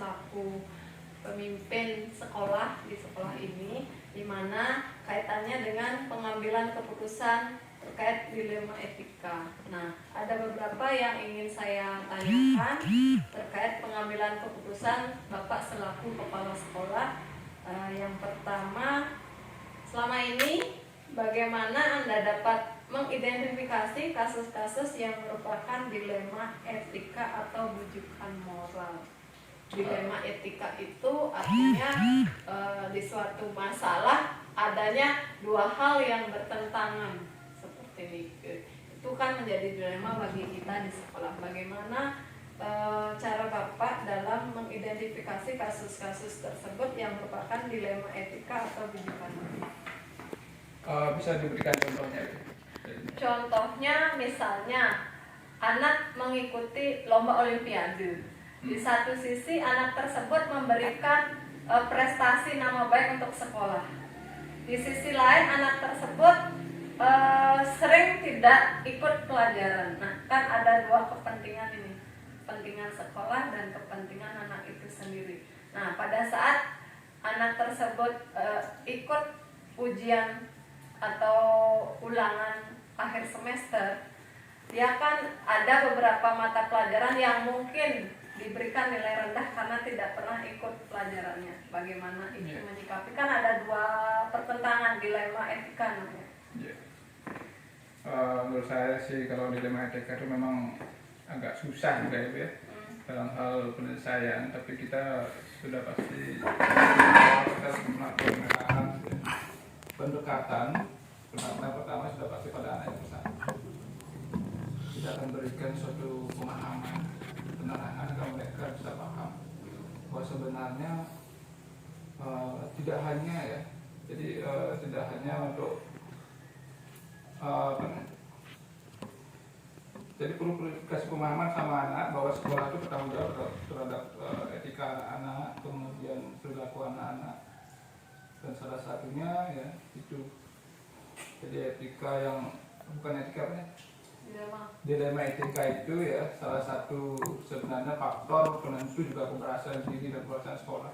selaku pemimpin sekolah di sekolah ini, di mana kaitannya dengan pengambilan keputusan terkait dilema etika. Nah, ada beberapa yang ingin saya tanyakan terkait pengambilan keputusan Bapak selaku kepala sekolah. Yang pertama, selama ini bagaimana Anda dapat mengidentifikasi kasus-kasus yang merupakan dilema etika atau bujukan moral? Dilema etika itu artinya di suatu masalah adanya dua hal yang bertentangan seperti itu kan menjadi dilema bagi kita di sekolah. Bagaimana cara Bapak dalam mengidentifikasi kasus-kasus tersebut yang merupakan dilema etika atau bujukan moral? Bisa diberikan contohnya? Contohnya misalnya anak mengikuti lomba olimpiade. Di satu sisi anak tersebut memberikan prestasi nama baik untuk sekolah. Di sisi lain anak tersebut sering tidak ikut pelajaran. Nah, kan ada dua kepentingan ini, kepentingan sekolah dan kepentingan anak itu sendiri. Nah, pada saat anak tersebut ikut ujian atau ulangan akhir semester, dia kan ada beberapa mata pelajaran yang mungkin diberikan nilai rendah karena tidak pernah ikut pelajarannya. Bagaimana itu menyikapi? Kan ada dua pertentangan, dilema etika namanya. Menurut saya sih kalau dilema etika itu memang agak susah juga ya, dalam hal penyelesaian. Tapi kita sudah pasti menggunakan pendekatan pertama sudah pasti pada anak yang bersangkutan. Kita akan berikan suatu pemahaman, penerangan agar mereka bisa paham bahwa sebenarnya tidak hanya ya, jadi tidak hanya untuk jadi perlu kasih pemahaman sama anak bahwa sekolah itu bertanggung jawab terhadap etika anak-anak, kemudian perilaku anak-anak, dan salah satunya ya itu. Jadi etika yang bukan etika apa ya? Dilema etika itu ya salah satu sebenarnya faktor penentu juga keberhasilan diri dan keberhasilan sekolah.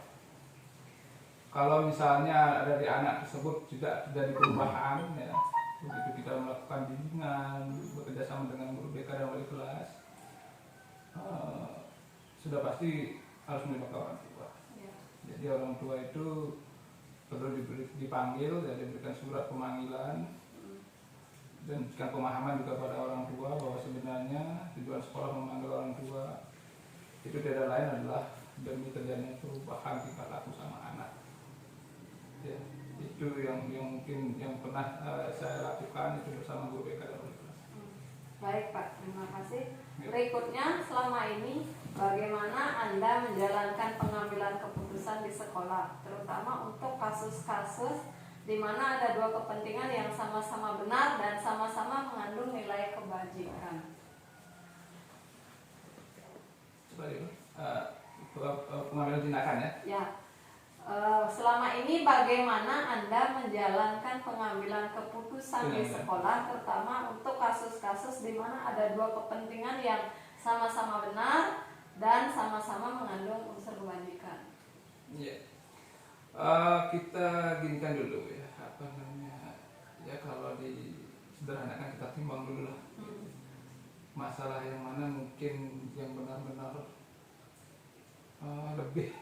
Kalau misalnya dari anak tersebut tidak terjadi perubahan ya, begitu kita melakukan bimbingan, bekerja sama dengan guru BK dan wali kelas, sudah pasti harus melibatkan orang tua. Jadi orang tua itu perlu dipanggil, ya, diberikan surat pemanggilan dan berikan pemahaman juga pada orang tua bahwa sebenarnya tujuan sekolah memanggil orang tua itu tidak lain adalah demi terjadinya perubahan tingkah laku sama anak. Ya, itu yang mungkin yang pernah saya lakukan itu bersama guru BK dan wali kelas. Baik Pak, terima kasih. Berikutnya, selama ini bagaimana Anda menjalankan pengambilan keputusan di sekolah, terutama untuk kasus-kasus di mana ada dua kepentingan yang sama-sama benar dan sama-sama mengandung nilai kebajikan? Sebagai pengambilan tindakan ya? Ya. Selama ini bagaimana Anda menjalankan pengambilan keputusan di sekolah, terutama untuk kasus-kasus di mana ada dua kepentingan yang sama-sama benar dan sama-sama mengandung unsur kebajikan? Ya, kita ginikan dulu ya, apa namanya ya, kalau disederhanakan kita timbang dulu lah masalah yang mana mungkin yang benar-benar lebih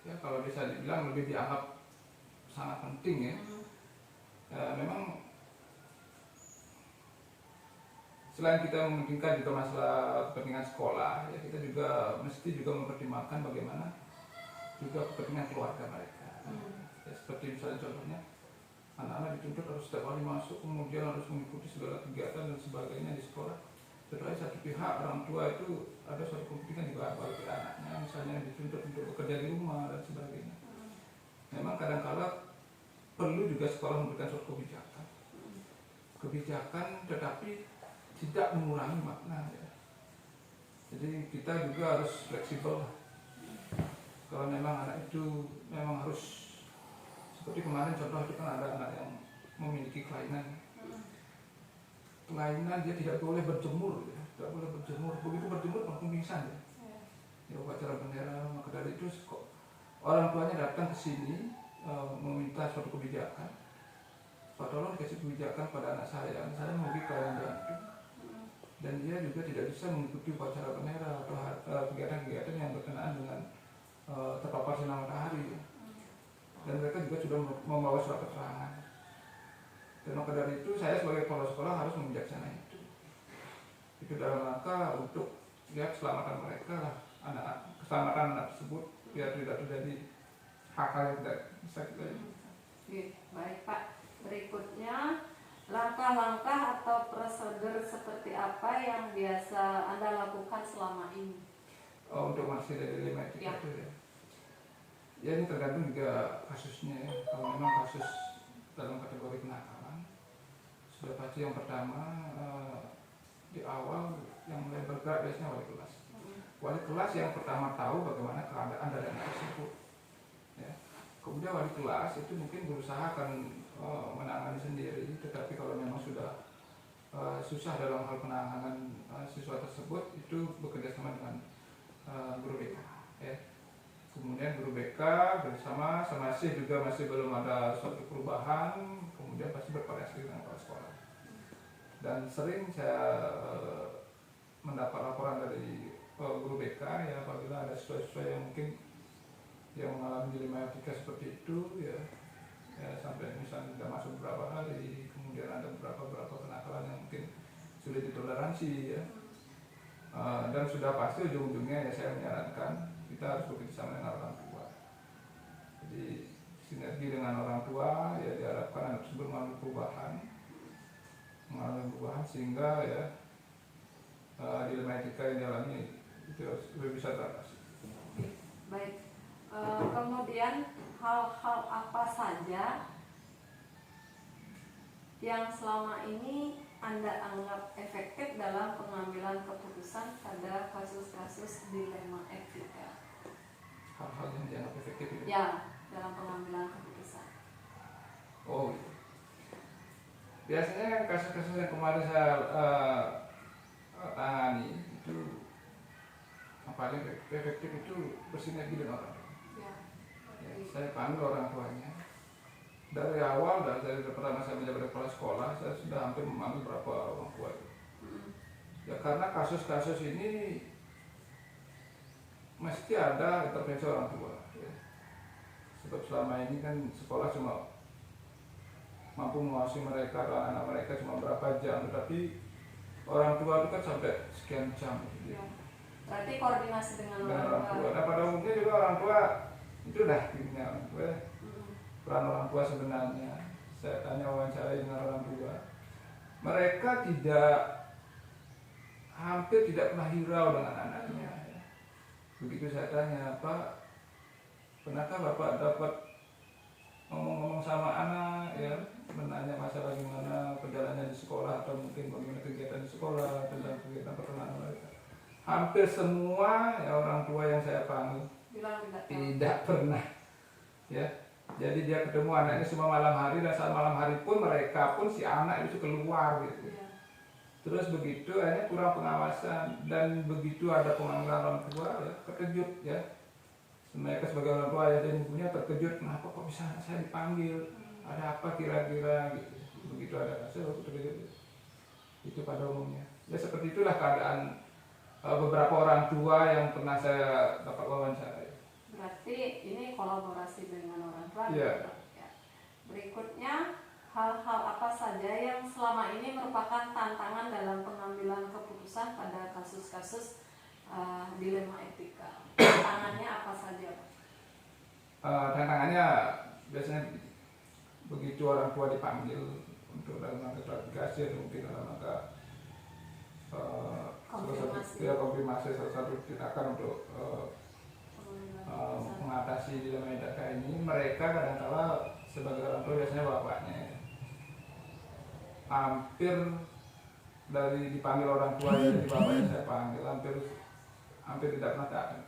ya kalau bisa dibilang lebih dianggap sangat penting ya. Memang selain kita memungkinkan juga masalah kepentingan sekolah, ya kita juga mesti juga mempertimbangkan bagaimana juga kepentingan keluarga mereka. Ya, seperti misalnya contohnya anak-anak dituntut harus setiap hari masuk, kemudian harus mengikuti segala kegiatan dan sebagainya di sekolah. Tetapi satu pihak orang tua itu ada suatu kepentingan juga bagi anaknya, misalnya dituntut untuk bekerja di rumah dan sebagainya. Memang kadang-kala perlu juga sekolah memberikan suatu kebijakan, tetapi tidak mengurangi makna ya. Jadi kita juga harus fleksibel. Kalau memang anak itu memang harus seperti kemarin contoh itu kan ada anak yang memiliki kelainan dia tidak boleh berjemur ya. Tidak boleh berjemur, begitu berjemur langsung pingsan ya. ya upacara bendera. Maka dari itu kok orang tuanya datang ke sini meminta suatu kebijakan, Pak tolong kasih kebijakan pada anak saya mau pergi ke ladang jantung, dan dia juga tidak bisa mengikuti upacara bendera atau kegiatan-kegiatan yang berkenaan dengan terpapar sinar matahari, dan mereka juga sudah membawa surat keterangan. Dan maka dari itu saya sebagai kepala sekolah harus membijaksanai itu dalam rangka untuk ya keselamatan mereka lah, keselamatan anak tersebut biar tidak terjadi hal-hal yang tidak bisa kita. Baik Pak, berikutnya langkah-langkah atau prosedur seperti apa yang biasa Anda lakukan selama ini? Untuk masih dari 5 etika itu ya. Ya ini tergantung juga kasusnya ya. Kalau memang kasus dalam kategori kenakalan, sudah pasti yang pertama di awal yang mulai bergerak biasanya wali kelas. Wali kelas yang pertama tahu bagaimana keadaan dari anak tersebut. Ya. Kemudian wali kelas itu mungkin berusaha akan menangani sendiri, tetapi kalau memang sudah susah dalam hal penanganan siswa tersebut, itu bekerja sama dengan guru BK. Ya. Kemudian guru BK bersama masih belum ada suatu perubahan, kemudian pasti berkoordinasi dengan kepala sekolah. Dan sering saya mendapat laporan dari guru BK ya, apabila ada siswa-siswa yang mungkin yang mengalami dilema etika seperti itu ya sampai misalnya tidak masuk beberapa hari, kemudian ada beberapa kenakalan yang mungkin sulit ditoleransi ya. Dan sudah pasti ujung-ujungnya ya saya menyarankan kita harus bekerjasama dengan orang tua. Jadi sinergi dengan orang tua ya diharapkan anak tersebut mengalami perubahan sehingga ya dilema etika yang dialami itu harus lebih bisa teratasi. Baik, kemudian hal-hal apa saja yang selama ini Anda anggap efektif dalam pengambilan keputusan pada kasus-kasus dilema etika? Hal-hal yang dianggap efektif itu? Ya, dalam pengambilan keputusan. Oh, iya. Biasanya kasus-kasus yang kemarin saya tangani itu yang paling efektif itu bersinergi dengan orang tua. Ya, saya panggil orang tuanya. Dari awal, dari pertama saya menjabat kepala sekolah, saya sudah hampir memanggil beberapa orang tua itu. Ya karena kasus-kasus ini mesti ada intervensi orang tua. Ya. Sebab selama ini kan sekolah cuma mampu mengawasi mereka atau anak-anak mereka cuma berapa jam, tetapi orang tua itu kan sampai sekian jam. Gitu. Ya. Berarti koordinasi dengan orang tua. Nah pada umumnya juga orang tua itu dah timnya orang tua. Peran orang tua sebenarnya, saya tanya wawancara dengan orang tua, mereka hampir tidak pernah hirau dengan anaknya. Begitu saya tanya, Pak, pernahkah Bapak dapat ngomong-ngomong sama anak, ya, menanya masalah gimana perjalanannya di sekolah atau mungkin bagaimana kegiatan di sekolah tentang kegiatan pertemanan mereka? Hampir semua ya orang tua yang saya panggil bilang tidak pernah, ya. Jadi dia ketemu anaknya semua malam hari, dan saat malam hari pun mereka pun si anak itu keluar gitu. Ya. Terus begitu akhirnya kurang pengawasan, dan begitu ada pemanggilan orang tua ya terkejut ya. Mereka sebagai orang tua ya dan ibunya terkejut, kenapa kok bisa anak saya dipanggil? Ada apa kira-kira gitu. Begitu ada kasus terkejut. Itu pada umumnya. Ya seperti itulah keadaan beberapa orang tua yang pernah saya dapat wawancara. Berarti ini kolaborasi dengan orang tua. Yeah. Ya. Berikutnya, hal-hal apa saja yang selama ini merupakan tantangan dalam pengambilan keputusan pada kasus-kasus dilema etika? Tantangannya apa saja, Pak? Tantangannya biasanya begitu orang tua dipanggil untuk dalam rangka klarifikasi atau mungkin dalam rangka konfirmasi salah satu tindakan untuk mengatasi dilema etika ini, mereka kadang-kala sebagai orang tua biasanya bapaknya hampir dari dipanggil orang tua jadi bapaknya saya panggil hampir tidak pernah datang.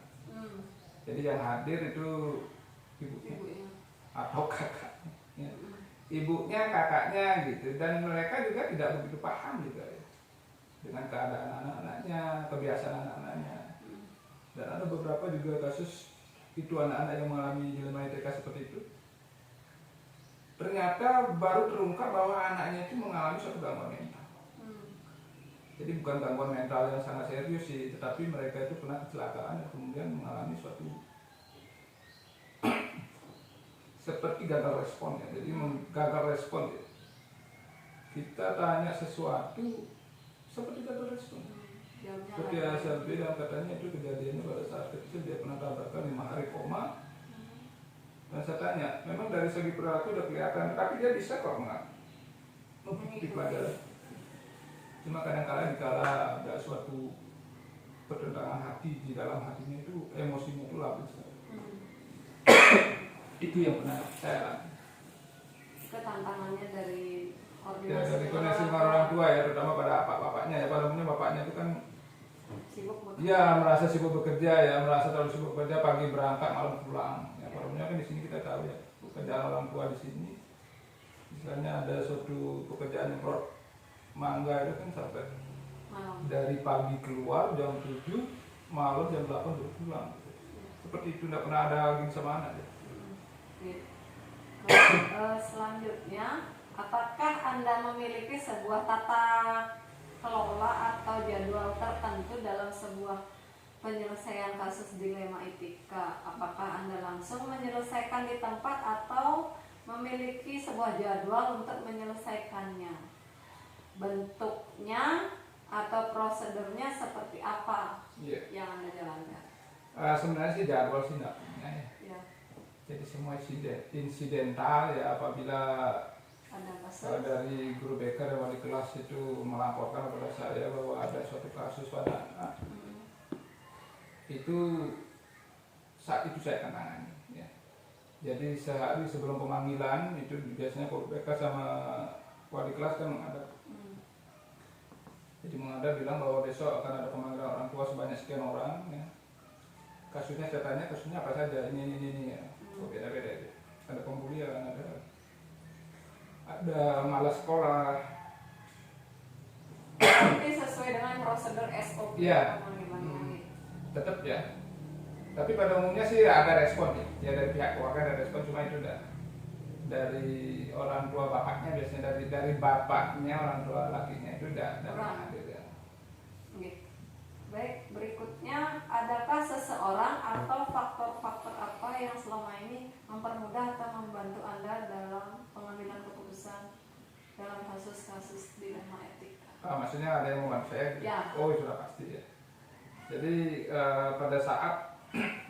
Jadi yang hadir itu ibunya atau kakaknya, ibunya, kakaknya gitu, dan mereka juga tidak begitu paham juga ya dengan keadaan anak-anaknya, kebiasaan anak-anaknya. Dan ada beberapa beberapa juga kasus itu anak-anak yang mengalami dilema etika seperti itu. Ternyata baru terungkap bahwa anaknya itu mengalami suatu gangguan mental. Jadi bukan gangguan mental yang sangat serius sih, tetapi mereka itu pernah kecelakaan dan kemudian mengalami suatu seperti gagal respon ya. Jadi gagal respon ya. Kita tanya sesuatu seperti gagal respon. Seperti hasil dan katanya itu kejadiannya pada saat kecil dia pernah tabrakan 5 hari koma. Dan saya tanya, memang dari segi perilaku udah kelihatan, tapi dia bisa kok mengikuti pelajaran. Cuma kadang-kadang dikala ada suatu pertentangan hati di dalam hatinya itu, emosinya itu lapis. Itu yang pernah saya alami. Itu tantangannya dari Ya, dari koneksi dengan orang tua ya, terutama pada bapaknya ya. Pada umumnya bapaknya itu kan sibuk bekerja. ya merasa sibuk bekerja ya, merasa terlalu sibuk bekerja, pagi berangkat malam pulang. Ya, pada umumnya kan di sini kita tahu ya, pekerjaan orang tua di sini. Misalnya ada suatu pekerjaan yang mangga itu kan sampai dari pagi keluar jam 7, malam jam 8 baru pulang. Seperti itu, tidak pernah ada lagi sama anak. Selanjutnya, apakah Anda memiliki sebuah tata kelola atau jadwal tertentu dalam sebuah penyelesaian kasus dilema etika? Apakah Anda langsung menyelesaikan di tempat atau memiliki sebuah jadwal untuk menyelesaikannya? Bentuknya atau prosedurnya seperti apa yang Anda jalankan? Sebenarnya sih jadwal sih tidak punya ya. Jadi semua insidental ya, apabila dari guru BK dan wali kelas itu melaporkan kepada saya bahwa ada suatu kasus pada anak, itu saat itu saya akan tangani ya. Jadi sehari sebelum pemanggilan itu biasanya guru BK sama wali kelas kan menghadap. Jadi menghadap bilang bahwa besok akan ada pemanggilan orang tua sebanyak sekian orang ya. Kasusnya saya tanya, kasusnya apa saja, ini ya. Beda-beda ya. Ada pembulian, ada malas sekolah. Ini sesuai dengan prosedur SOP ya. Tetap ya. Tapi pada umumnya sih ada respon ya, dari pihak keluarga ada respon, cuma itu udah dari orang tua bapaknya, biasanya dari bapaknya orang tua lakinya itu udah pernah hadir ya. Baik, berikutnya, adakah seseorang atau faktor-faktor apa yang selama ini mempermudah atau membantu Anda dalam pengambilan keputusan dalam kasus-kasus dilema etika? Maksudnya ada yang membantu saya? Ya. Oh, sudah pasti ya. Jadi pada saat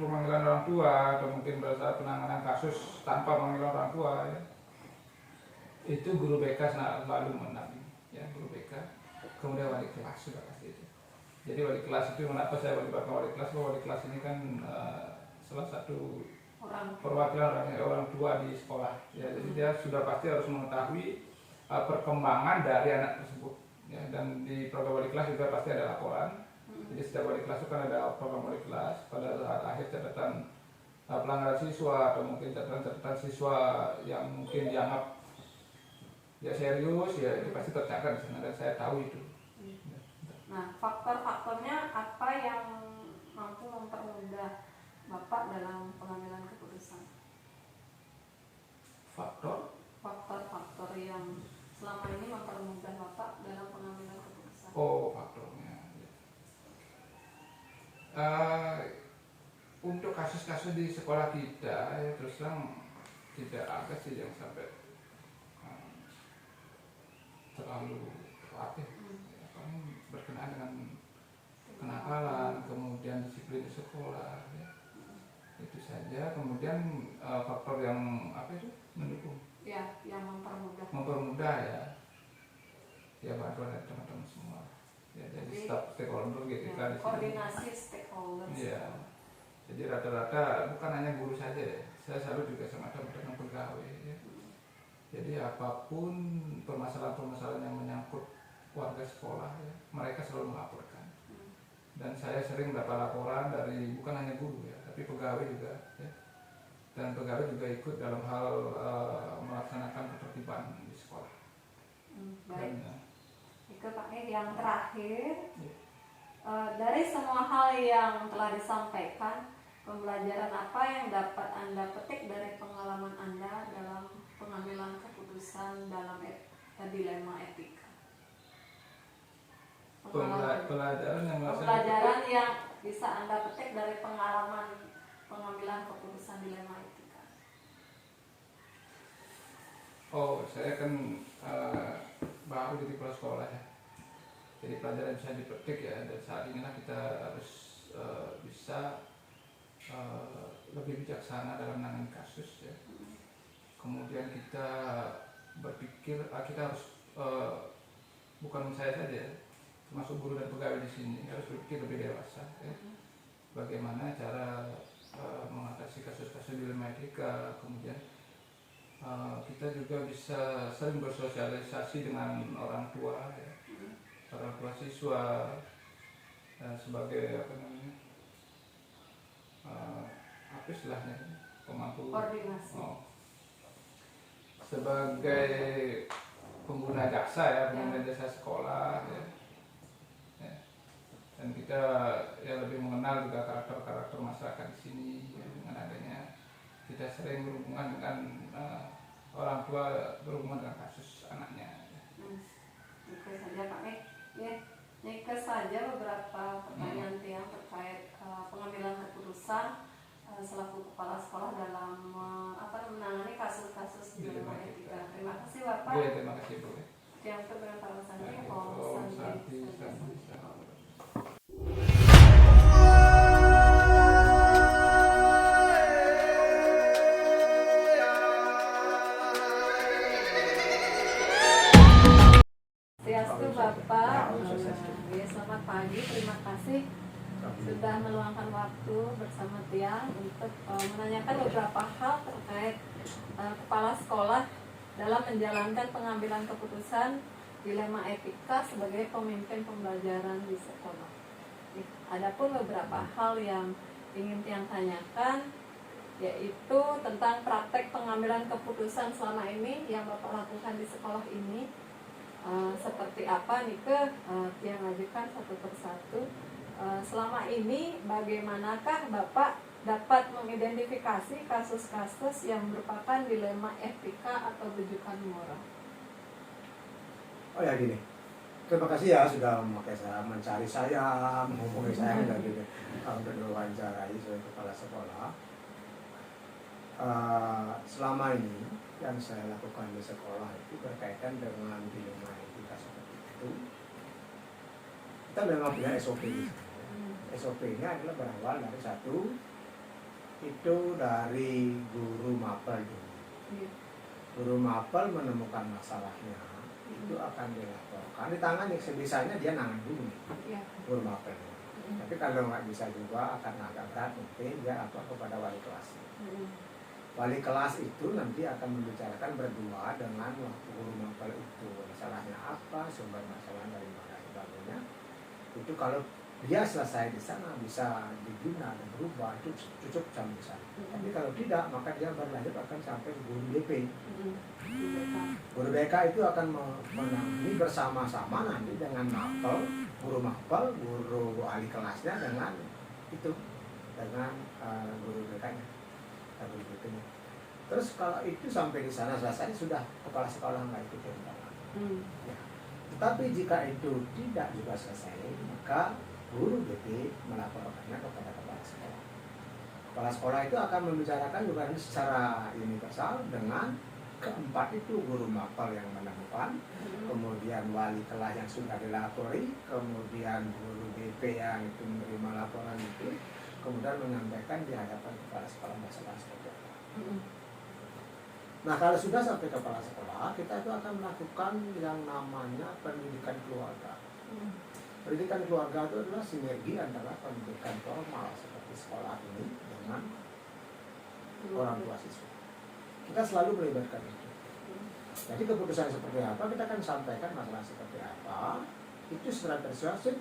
pemanggilan orang tua atau mungkin pada saat penanganan kasus tanpa pemanggilan orang tua ya, itu guru BK selalu mendampingi ya, guru BK, kemudian wali kelas sudah pasti itu. Jadi wali kelas itu, kenapa saya melibatkan wali kelas? Bahwa wali kelas ini kan salah satu perwakilan orang tua di sekolah ya, jadi dia sudah pasti harus mengetahui perkembangan dari anak tersebut ya. Dan di program wali kelas juga pasti ada laporan. Jadi setiap wali kelas itu kan ada program wali kelas, pada saat akhir catatan pelanggaran siswa atau mungkin catatan siswa yang mungkin dianggap ya serius ya, itu pasti tercatat di sana dan saya tahu itu. Nah, faktor-faktornya apa yang mampu mempermudah Bapak dalam pengambilan keputusan? Faktor-faktor yang selama ini mempermudah Bapak dalam pengambilan keputusan. Oh, faktornya. Untuk kasus-kasus di sekolah kita ya terus terang tidak ada sih yang sampai terlalu khawatir. Berkenaan dengan kenakalan, kemudian disiplin di sekolah ya. Itu saja. Kemudian faktor yang apa itu mendukung ya, yang mempermudah ya bantuan dari teman-teman semua ya. Jadi stakeholder gitu kan, koordinasi stakeholder ya. Jadi rata-rata bukan hanya guru saja ya, saya selalu juga sama teman-teman pegawai ya. Jadi apapun permasalahan-permasalahan yang menyangkut warga sekolah ya, mereka selalu melaporkan. Dan saya sering dapat laporan dari bukan hanya guru ya, tapi pegawai juga ya. Dan pegawai juga ikut dalam hal melaksanakan ketertiban di sekolah. Baik. Itu Pak yang terakhir. Dari semua hal yang telah disampaikan, pembelajaran apa yang dapat Anda petik dari pengalaman Anda dalam pengambilan keputusan dalam dilema etika? Pelajaran yang Pembelajaran yang bisa Anda petik dari pengalaman pengambilan keputusan dilema etika. Oh, saya kan baru di kepala sekolah ya. Jadi pelajaran bisa dipetik ya, dan saat inilah kita harus bisa lebih bijaksana dalam menangani kasus ya. Kemudian kita berpikir, kita harus bukan saya saja, termasuk guru dan pegawai di sini harus berpikir lebih dewasa ya. Bagaimana cara mengatasi kasus-kasus dilema etika. Kemudian kita juga bisa sering bersosialisasi dengan orang tua ya. Orang tua siswa sebagai apa istilahnya, pemangku Koordinasi. sebagai pengguna jasa ya, pengguna jasa sekolah ya. Dan kita ya lebih mengenal juga karakter-karakter masyarakat di sini ya, dengan adanya kita sering berhubungan dengan orang tua, berhubungan dengan kasus anaknya. Oke saja Pak Nek. Ya, Nek saja beberapa pertanyaan yang terkait pengambilan keputusan selaku kepala sekolah dalam menangani kasus-kasus dilema etika. Terima kasih Bapak. Ya, terima kasih Bu. Yang kedua Pak Santi, Om Santi. Swastiastu Bapak. Ya, selamat pagi. Terima kasih sudah meluangkan waktu bersama Tiang untuk menanyakan beberapa hal terkait kepala sekolah dalam menjalankan pengambilan keputusan dilema etika sebagai pemimpin pembelajaran di sekolah. Adapun beberapa hal yang ingin Tiang tanyakan, yaitu tentang praktek pengambilan keputusan selama ini yang Bapak lakukan di sekolah ini. Seperti apa nih Tiang ajukan satu persatu. Selama ini bagaimanakah Bapak dapat mengidentifikasi kasus-kasus yang merupakan dilema etika atau rujukan moral? Oh ya gini, terima kasih ya sudah memakai saya, mencari saya, menghubungi saya dan gitu untuk diwawancarai sebagai kepala sekolah. Selama ini yang saya lakukan di sekolah itu berkaitan dengan dilema etika seperti itu. Kita memang punya SOP di sana. SOP-nya adalah berawal dari satu, itu dari guru mapel dulu. Guru mapel menemukan masalahnya, itu akan dilaporkan, ditangani sebisanya dia nangan dulu guru mapel. Tapi kalau nggak bisa juga akan agak berat, mungkin dia lapor kepada wali kelas. Wali kelas itu nanti akan membicarakan berdua dengan guru mapel itu, masalahnya apa, sumber masalah dari mana sebagainya. Itu kalau dia selesai di sana bisa dibina dan berubah, itu cukup sampai sana. Tapi kalau tidak, maka dia berlanjut akan sampai ke guru BP. Guru BK itu akan menangani bersama-sama nanti dengan mapel, guru ahli kelasnya dengan itu, dengan guru BK-nya, guru BP-nya. Terus kalau itu sampai di sana selesai, sudah kepala sekolah nggak ikut campur. Ya. Tetapi jika itu tidak juga selesai, maka guru BP melaporkannya kepada kepala sekolah. Kepala sekolah itu akan membicarakan juga secara universal dengan keempat itu, guru mapel yang menemukan, kemudian wali kelas yang sudah dilapori, kemudian guru BP yang itu menerima laporan itu, kemudian menyampaikan di hadapan kepala sekolah masalah seperti apa. Nah, kalau sudah sampai kepala sekolah, kita itu akan melakukan yang namanya pendidikan keluarga. Pendidikan keluarga itu adalah sinergi antara pendidikan formal seperti sekolah ini dengan orang tua siswa. Kita selalu melibatkan itu. Jadi keputusan seperti apa, kita akan sampaikan masalah seperti apa, itu secara persuasif,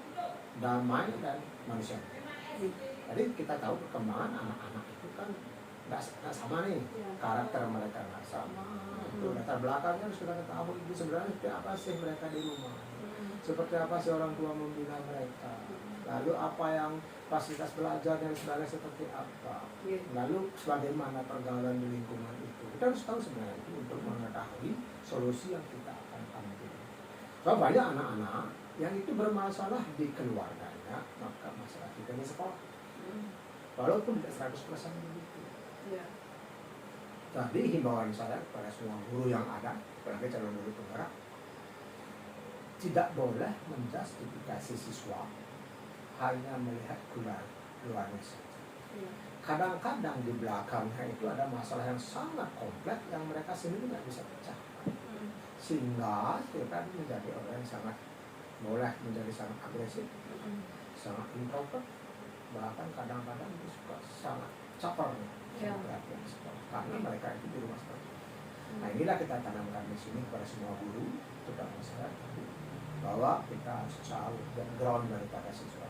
damai, dan manusiawi. Jadi kita tahu perkembangan anak-anak itu kan nggak sama nih, karakter mereka nggak sama, itu latar belakangnya sudah kita tahu itu sebenarnya apa sih mereka di rumah. seperti apa sih orang tua membina mereka, lalu apa yang fasilitas belajar dan sebagainya seperti apa, lalu bagaimana pergaulan di lingkungan itu. Kita harus tahu sebenarnya itu untuk mengetahui solusi yang kita akan ambil. Soalnya banyak anak-anak yang itu bermasalah di keluarganya, maka masalah kita di sekolah. Walaupun tidak 100% begitu. Jadi himbauan saya kepada semua guru yang ada, apalagi calon guru penggerak, tidak boleh menjustifikasi siswa hanya melihat luarnya saja. Kadang-kadang di belakangnya itu ada masalah yang sangat kompleks yang mereka sendiri tidak bisa pecahkan. Sehingga kita menjadi orang yang sangat boleh menjadi sangat agresif, sangat introvert, bahkan kadang-kadang itu suka sangat caper perhatian sekolah karena mereka itu di rumah seperti itu. Nah inilah kita tanamkan di sini kepada semua guru, terutama saya, bahwa kita harus tahu background daripada siswa.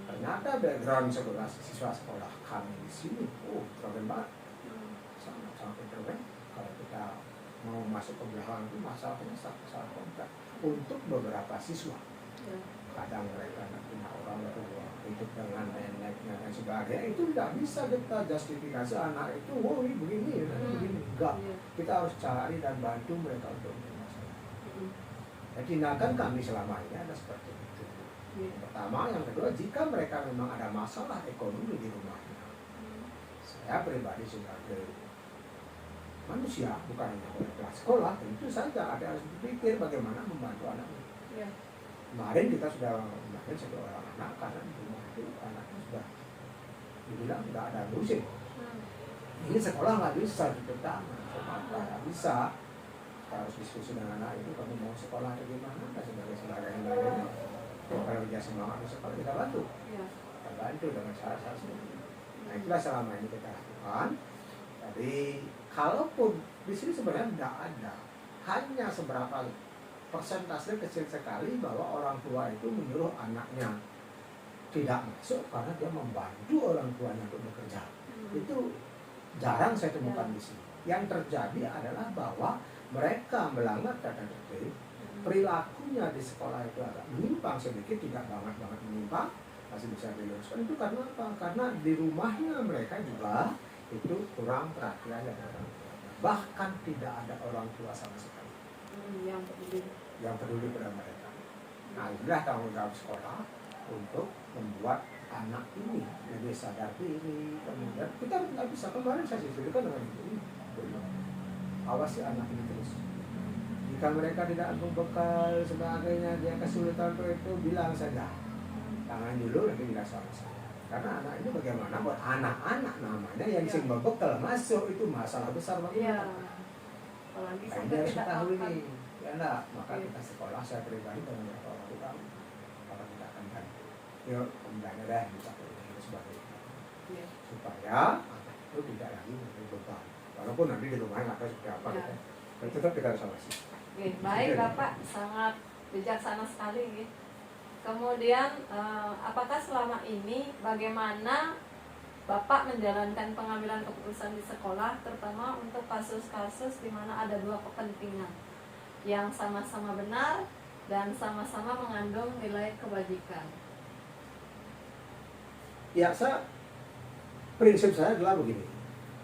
Ternyata background siswa sekolah kami di sini, problem banget, sangat problem. Kalau kita mau masuk ke belakang itu masalahnya sangat kompleks untuk beberapa siswa. Kadang mereka tidak punya orang tua, hidup dengan neneknya dan sebagainya, itu tidak bisa kita justifikasi anak itu, ini begini, begini. Enggak, kita harus cari dan bantu mereka untuk masalah. Jadi tindakan kami selama ini ada seperti itu. Yang pertama, yang kedua, jika mereka memang ada masalah ekonomi di rumahnya, saya pribadi sebagai manusia, bukan hanya oleh kelas sekolah, tentu saja ada harus berpikir bagaimana membantu anaknya. Kemarin kita sudah membantu satu orang anak karena di rumah itu anaknya sudah dibilang tidak ada musim. Ini sekolah nggak bisa dipertahankan, kenapa nggak bisa? Kita harus diskusi dengan anak itu, kamu mau sekolah atau gimana? Dan sebagainya. Kalau dia semangat di sekolah kita bantu, kita bantu dengan cara-cara seperti itu. Nah itulah selama ini kita lakukan. Jadi kalaupun di sini sebenarnya tidak ada, hanya seberapa persentase kecil sekali bahwa orang tua itu menyuruh anaknya tidak masuk karena dia membantu orang tuanya untuk bekerja. Itu jarang saya temukan di sini. Yang terjadi adalah bahwa mereka melanggar tata tertib, perilakunya di sekolah itu agak menyimpang sedikit, tidak banget menyimpang, masih bisa diluruskan. Itu karena apa? Karena di rumahnya mereka juga itu kurang perhatian dari orang tua. Bahkan tidak ada orang tua sama sekali yang peduli pada mereka. Nah inilah tanggung jawab sekolah untuk membuat anak ini lebih sadar diri. Kemudian kita nggak bisa, kemarin saya diskusikan dengan ibu, awasi anak ini terus. Jika mereka tidak berbekal sebagainya, dia kesulitan itu, bilang saja, tangan dulu nanti tidak sama saya. Karena anak ini bagaimana buat anak-anak namanya yang sing berbekal masuk itu masalah besar banget. Apalagi Nah, ini harus kita tahu ini, ya enggak, maka kita sekolah, saya pribadi dengan beberapa orang tua, maka kita akan bantu. Yuk, kemudian deh bisa dan sebagainya, supaya anak itu tidak lagi menjadi beban. Walaupun nanti di rumah nggak tahu seperti apa, gitu. Tapi tetap kita harus awasi. Baik Bapak, sangat bijaksana sekali. Kemudian, apakah selama ini bagaimana Bapak menjalankan pengambilan keputusan di sekolah, terutama untuk kasus-kasus di mana ada dua kepentingan yang sama-sama benar dan sama-sama mengandung nilai kebajikan? Ya, prinsip saya adalah begini,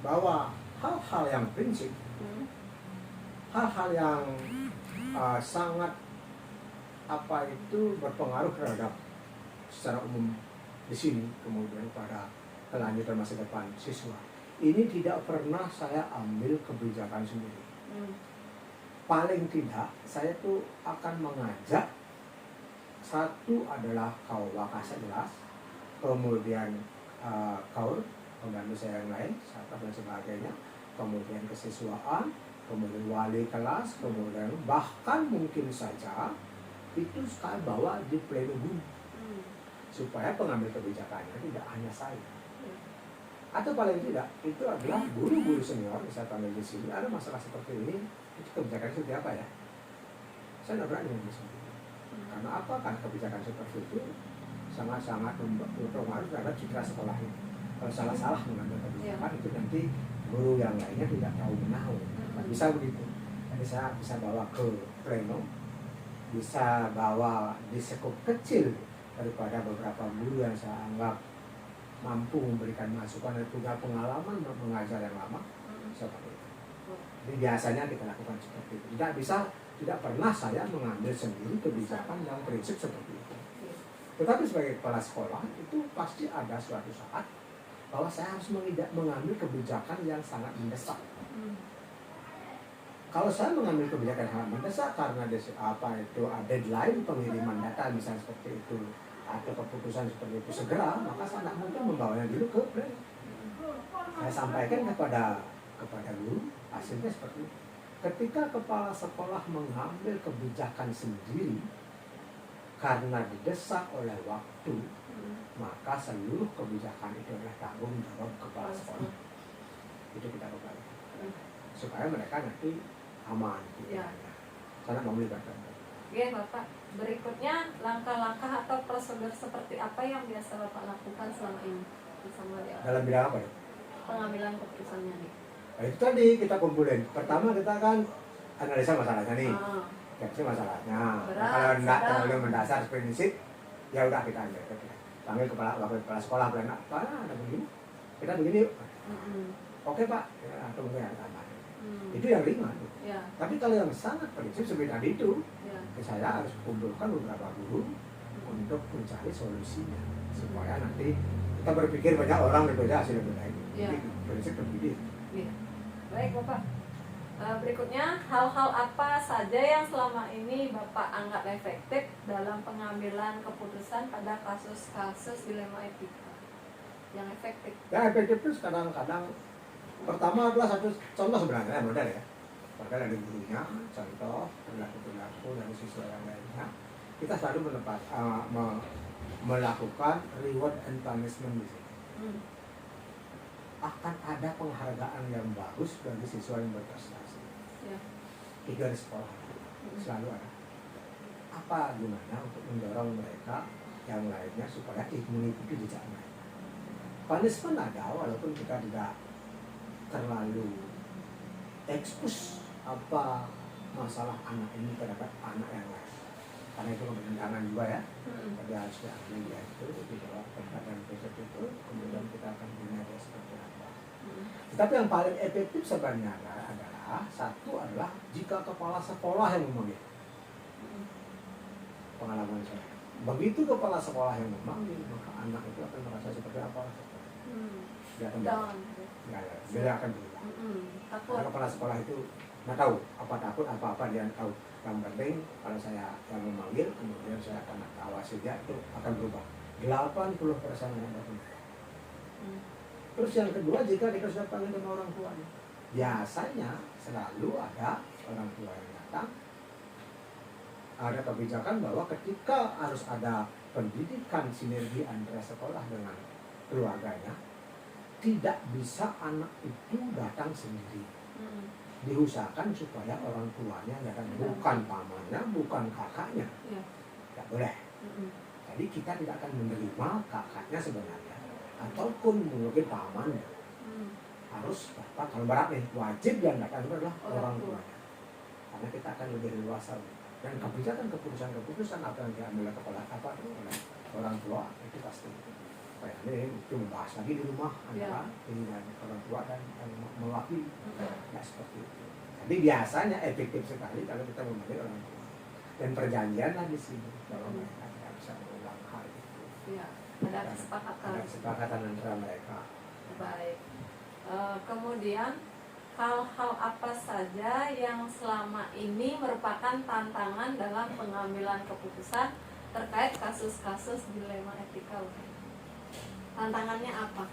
bahwa hal-hal yang prinsip, hal-hal yang sangat berpengaruh terhadap secara umum di sini, kemudian pada kelanjutan masa depan siswa, ini tidak pernah saya ambil kebijakan sendiri. Paling tidak saya tuh akan mengajak, satu adalah kaul wakasa jelas, kemudian kaul pembantu saya yang lain, satgas dan sebagainya, kemudian kesiswaan, kemudian wali kelas, kemudian bahkan mungkin saja itu saya bawa di pleno guru, supaya pengambil kebijakannya tidak hanya saya. Atau paling tidak, itu adalah guru-guru senior, bisa panggil di sini, ada masalah seperti ini, itu kebijakan seperti apa ya? Saya tidak berani ngomong sendiri. Karena apa? Karena kebijakan seperti itu sangat-sangat berpengaruh terhadap citra sekolah ini. Kalau salah-salah mengambil kebijakan, itu nanti guru yang lainnya tidak tahu menahu. Bisa begitu. Jadi saya bisa bawa ke pleno, bisa bawa di skop kecil daripada beberapa guru yang saya anggap mampu memberikan masukan dan punya pengalaman mengajar yang lama seperti itu. Jadi biasanya kita lakukan seperti itu. Tidak pernah saya mengambil sendiri kebijakan yang prinsip seperti itu. Tetapi sebagai kepala sekolah itu pasti ada suatu saat bahwa saya harus mengambil kebijakan yang sangat mendesak. Kalau saya mengambil kebijakan yang sangat mendesak karena deadline pengiriman data misalnya seperti itu atau keputusan seperti itu segera, maka saya tidak mungkin membawanya dulu ke pleno. Saya sampaikan kepada guru, hasilnya seperti itu. Ketika kepala sekolah mengambil kebijakan sendiri karena didesak oleh waktu, maka seluruh kebijakan itu adalah tanggung jawab kepala sekolah. Itu kita kembali supaya mereka nanti aman. Ya. Saya mau melibatkan. Oke Bapak, berikutnya langkah-langkah atau prosedur seperti apa yang biasa Bapak lakukan selama ini bersama ya, Dalam bidang apa ya? pengambilan keputusannya nih? Nah, itu tadi kita kumpulin. Pertama kita kan analisa masalahnya nih. Deteksi masalahnya. Berat, Kalau enggak sedang. terlalu mendasar prinsip, ya udah kita ambil. Panggil wakil kepala sekolah, Pak, ada begini. Kita begini yuk. Oke Pak, ya, atau mungkin yang tambah. Itu yang ringan. Ya, Tapi kalau yang sangat prinsip seperti tadi itu, ya. saya harus kumpulkan beberapa guru untuk mencari solusinya supaya nanti kita berpikir banyak orang berbeda hasil berbeda ini. Ya. Jadi prinsip berbeda. Iya. Baik Bapak. Berikutnya, hal-hal apa saja yang selama ini Bapak anggap efektif dalam pengambilan keputusan pada kasus-kasus dilema etika? Yang efektif. Ya efektif itu kadang-kadang pertama adalah satu contoh sebenarnya model ya. Model dari gurunya, contoh perilaku dari siswa yang lainnya. Kita selalu melakukan reward and punishment di sini. Akan ada penghargaan yang bagus bagi siswa yang berprestasi. Ya. Di garis sekolah selalu ada. Apa gunanya untuk mendorong mereka yang lainnya supaya mengikuti jejak mereka. Punishment ada walaupun kita tidak terlalu ekspos apa masalah anak ini terhadap anak yang lain. Karena itu kebencangan juga ya. Jadi harus diambil ya itu di bawah tempatan besok itu kemudian kita akan punya dia seperti apa. Tetapi yang paling efektif sebenarnya adalah satu adalah jika kepala sekolah yang memanggil. Pengalaman saya. Begitu kepala sekolah yang memanggil, maka anak itu akan merasa seperti apa? Dia akan dia akan berubah. Takut. Karena kepala sekolah itu nggak tahu apa takut apa dia nggak tahu. Yang penting kalau saya yang memanggil, kemudian saya akan awasi dia itu akan berubah. 80% yang berubah. Terus yang kedua, jika kita sudah panggil dengan orang tuanya, biasanya selalu ada orang tua yang datang. Ada kebijakan bahwa ketika harus ada pendidikan sinergi antara sekolah dengan keluarganya, tidak bisa anak itu datang sendiri. Diusahakan supaya orang tuanya datang, bukan pamannya, bukan kakaknya. Tidak boleh. Jadi kita tidak akan menerima kakaknya sebenarnya ataupun mungkin pamannya. Harus dapat, kalau berat nih, wajib yang datang itu adalah orang tuanya. Karena kita akan lebih leluasa. Dan keputusan apa yang diambil oleh kepala apa itu oleh orang tua itu pasti. Kayak ini itu membahas lagi di rumah antara ini dan orang tua dan yang mewakili. Ya seperti itu. Jadi biasanya efektif sekali kalau kita memanggil orang tua. Dan perjanjian lah di sini bahwa mereka tidak bisa mengulang hal itu. Ya, ada kesepakatan. Ada kesepakatan antara mereka. Baik. Kemudian hal-hal apa saja yang selama ini merupakan tantangan dalam pengambilan keputusan terkait kasus-kasus dilema etika? Tantangannya apa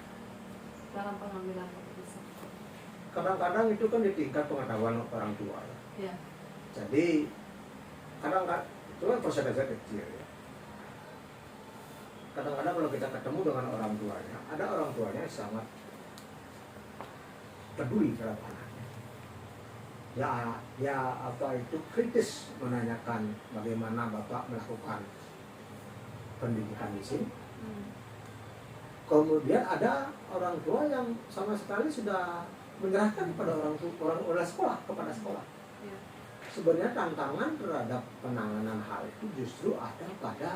dalam pengambilan keputusan? Kadang-kadang itu kan di tingkat pengetahuan orang tua. Ya. Jadi kadang-kadang itu kan persentase kecil ya. Kadang-kadang kalau kita ketemu dengan orang tuanya, ada orang tuanya yang sangat peduli terhadap anaknya. Ya apa itu kritis menanyakan bagaimana Bapak melakukan pendidikan di sini. Kemudian ada orang tua yang sama sekali sudah menyerahkan kepada orang sekolah, kepada sekolah. Ya. sebenarnya tantangan terhadap penanganan hal itu justru ada pada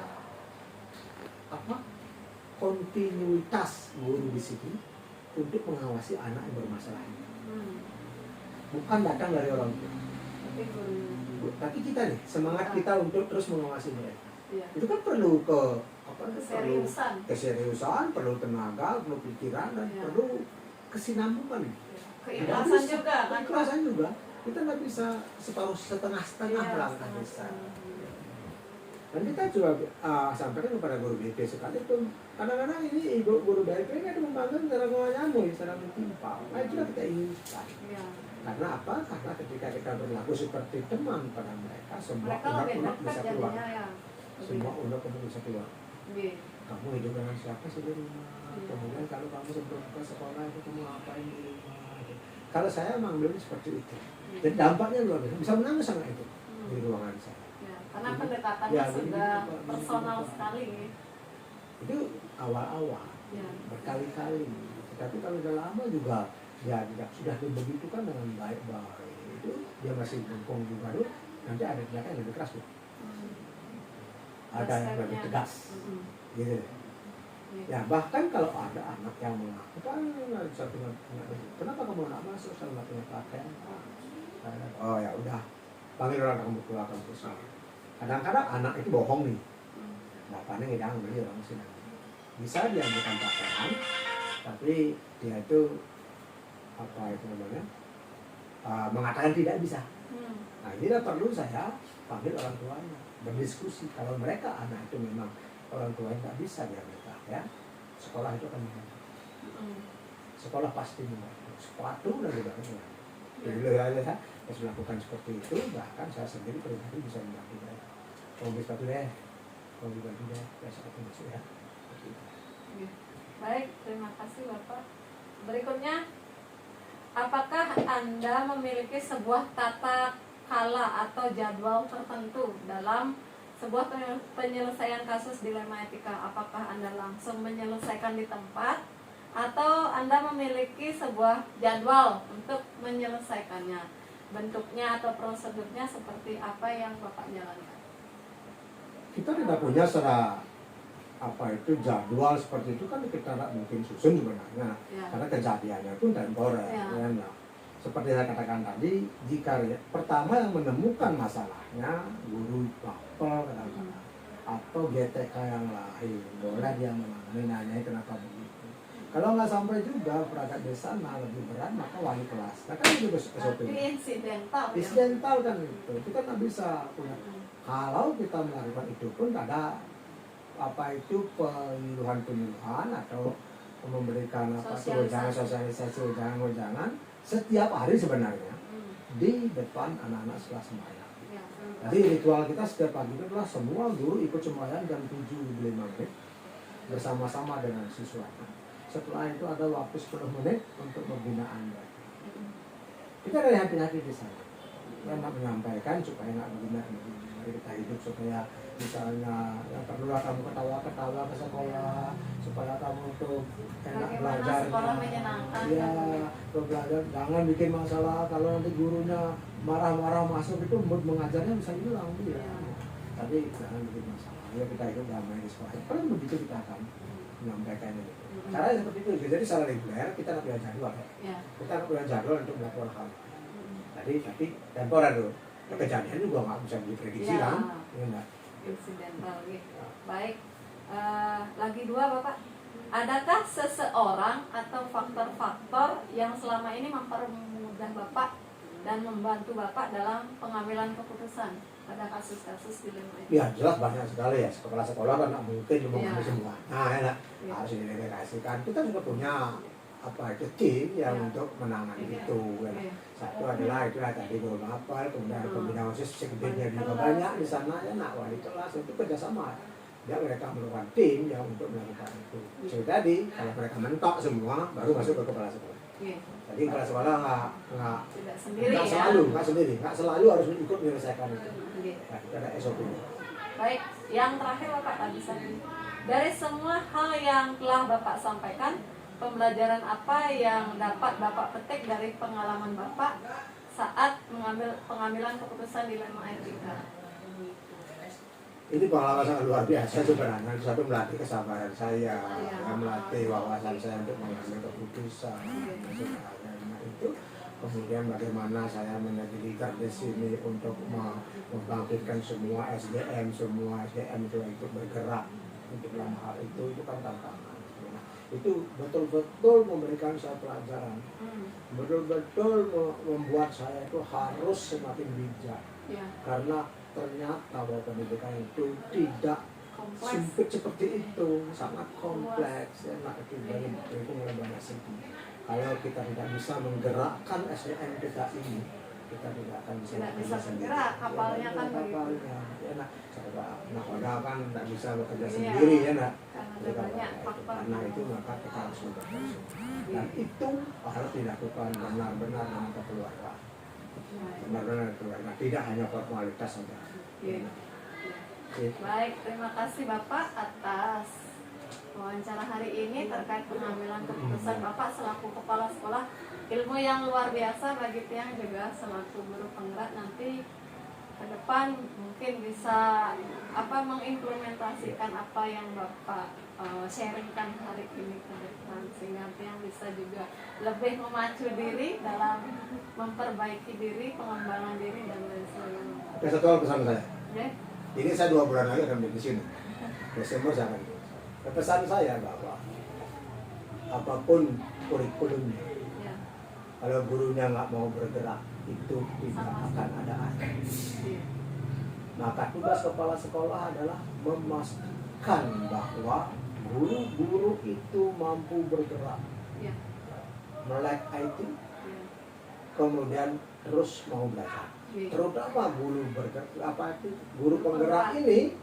apa kontinuitas guru di sini untuk mengawasi anak yang bermasalah ini. Bukan datang dari orang tua. Tapi kita nih semangat kita untuk terus mengawasi mereka. Iya. Itu kan perlu Keseriusan. keseriusan, perlu tenaga, perlu pikiran dan Iya. perlu kesinambungan. Keikhlasan juga kan. Keikhlasan juga. Kita nggak bisa setengah-setengah Iya, melangkah setengah-setengah. desa. Dan kita juga sampaikan kepada guru BP sekalipun kadang-kadang ini ibu guru BP kan membangun secara mengayamu, secara mentimpa. Nah itulah kita inginkan. Iya. Karena apa? Karena ketika kita berlaku seperti teman pada mereka, semua Mereka lebih unek-unek dekat bisa keluar. jadinya ya. Semua unek-unek bisa keluar. Iya. Kamu hidup dengan siapa sih di rumah? Iya. Kemudian kalau kamu sebelum ke sekolah itu kamu ngapain di rumah? Kalau saya memang dulu seperti itu. Dan dampaknya luar biasa. Bisa menangis sama itu di ruangan saya. Ya, karena pendekatannya Ya, sudah begini, personal Pak. sekali. Itu awal-awal, Ya. berkali-kali. Tapi kalau udah lama juga ya tidak sudah dibegitukan dengan baik-baik. Itu dia masih bengkong juga tuh. Nanti ada tindakan yang lebih keras tuh. Ada yang lebih tegas. Gitu. Ya bahkan kalau ada anak yang mengaku kan satu kenapa kamu nak masuk saya nggak punya pakaian? Oh ya udah panggil orang kamu keluar kampus. Kadang-kadang anak itu bohong nih, bapaknya ngedang beli orang sini. Bisa dia ambilkan pakaian, tapi dia itu apa itu namanya mengatakan tidak bisa. Nah inilah perlu saya panggil orang tuanya berdiskusi. Kalau mereka anak itu memang orang tuanya nggak bisa dia mereka ya sekolah itu akan membantu. Sekolah pasti membantu. Sepatu dan sebagainya. Dulu ya harus melakukan seperti itu. Bahkan saya sendiri pribadi bisa membantu mereka. Kalau beli sepatu deh, kalau dibantu deh, besok aku masuk ya. Baik, terima kasih Bapak. Berikutnya, apakah Anda memiliki sebuah tata kala atau jadwal tertentu dalam sebuah penyelesaian kasus dilema etika? Apakah Anda langsung menyelesaikan di tempat atau Anda memiliki sebuah jadwal untuk menyelesaikannya? Bentuknya atau prosedurnya seperti apa yang Bapak jalankan? Kita tidak punya secara apa itu jadwal seperti itu kan kita tidak mungkin susun sebenarnya Ya. karena kejadiannya pun temporer. Ya. Ya, nah. Seperti saya katakan tadi, jika pertama yang menemukan masalahnya guru bapel kadang-kadang atau GTK yang lain, boleh dia menangani nanya kenapa begitu. Kalau nggak sampai juga perangkat desa lebih berat maka wali kelas. Nah kan itu SOP. Tapi insidental. Ya? Insidental kan itu kan nggak bisa punya. Kalau kita melakukan itu pun ada apa itu penyuluhan atau memberikan apa sosialisasi jangan setiap hari sebenarnya di depan anak-anak setelah sembahyang. Ya. Jadi ritual kita setiap pagi itu adalah semua guru ikut sembahyang jam 7.05 bersama-sama dengan siswanya. Setelah itu ada waktu 10 menit untuk pembinaan. Kita ada hati-hati di sana. Kita nak menyampaikan supaya nggak begini. Mari kita hidup supaya misalnya yang perlulah kamu ketawa-ketawa ke sekolah supaya kamu tuh enak belajar. Sekolah menyenangkan. Ya, belajar jangan bikin masalah kalau nanti gurunya marah-marah masuk itu mood mengajarnya bisa hilang dia. Tapi jangan bikin masalah. Ya kita hidup damai di sekolah. Kalau begitu kita akan menyampaikan itu. Caranya seperti itu. Jadi secara reguler kita nggak punya jadwal. Ya. Kita nggak punya jadwal untuk melakukan hal. Tapi temporer dulu. Kejadian juga nggak bisa diprediksi Ya. kan? Ya, Insidental gitu. Baik. Lagi dua Bapak. Adakah seseorang atau faktor-faktor yang selama ini mempermudah Bapak dan membantu Bapak dalam pengambilan keputusan pada kasus-kasus dilema ini? ya jelas banyak sekali ya. Kepala sekolah kan nggak mungkin mengambil Ya. semua. Nah, enak. Ya. Harus didelegasikan. Kita juga punya apa itu tim yang Ya. untuk menangani Ya. itu. Ya. Ya. Satu adalah itu tadi guru hafal, kemudian pembina OSIS segedenya Wali juga kelas. banyak di sana ya. Nah, wali kelas itu kerjasama. Ya mereka melakukan tim yang untuk melakukan itu. Seperti tadi kalau mereka mentok semua baru masuk ke kepala sekolah. Iya. Jadi kepala sekolah nggak Tidak sendiri ya. nggak selalu harus ikut menyelesaikan itu. Iya. Nah, kita ada SOP. Baik, yang terakhir Bapak tadi saya. Dari semua hal yang telah Bapak sampaikan, pembelajaran apa yang dapat Bapak petik dari pengalaman Bapak saat pengambilan keputusan dilema etika? Ini pengalaman sangat luar biasa sebenarnya. Satu melatih kesabaran saya, melatih wawasan saya untuk mengambil keputusan. Nah, itu kemudian bagaimana saya menjadi leader di sini untuk membangkitkan semua SDM itu ikut bergerak untuk dalam hal itu kan tantangan. Nah, itu betul-betul memberikan saya pelajaran, betul-betul membuat saya itu harus semakin bijak, karena ternyata bahwa pendidikan itu tidak sempit seperti itu, sangat kompleks. Nah, itu mulai banyak segi. Kalau kita tidak bisa menggerakkan SDM kita ini, kita tidak akan bisa bergerak. Kapalnya kan kapalnya. Ya, nah, kan tidak bisa bekerja sendiri ya, nak. Karena itu maka kita harus bekerja. Dan itu harus dilakukan benar-benar dengan kekeluargaan. Benar-benar keluarga, tidak hanya formalitas saja. Baik, terima kasih Bapak atas wawancara hari ini terkait pengambilan keputusan Bapak selaku kepala sekolah. Ilmu yang luar biasa bagi Tiang juga selaku guru penggerak. Nanti ke depan mungkin bisa mengimplementasikan apa yang Bapak sharingkan hari ini ke depan, sehingga Tiang bisa juga lebih memacu diri dalam memperbaiki diri, pengembangan diri dan lain sebagainya. Ada satu hal pesan saya. Ini saya 2 bulan lagi akan di sini. Desember saya akan di sini. Pesan saya bahwa apapun kurikulumnya, kalau gurunya nggak mau bergerak, itu tidak akan ada akhir. Maka tugas kepala sekolah adalah memastikan bahwa guru-guru itu mampu bergerak, melek IT, kemudian terus mau belajar. Terutama guru penggerak ini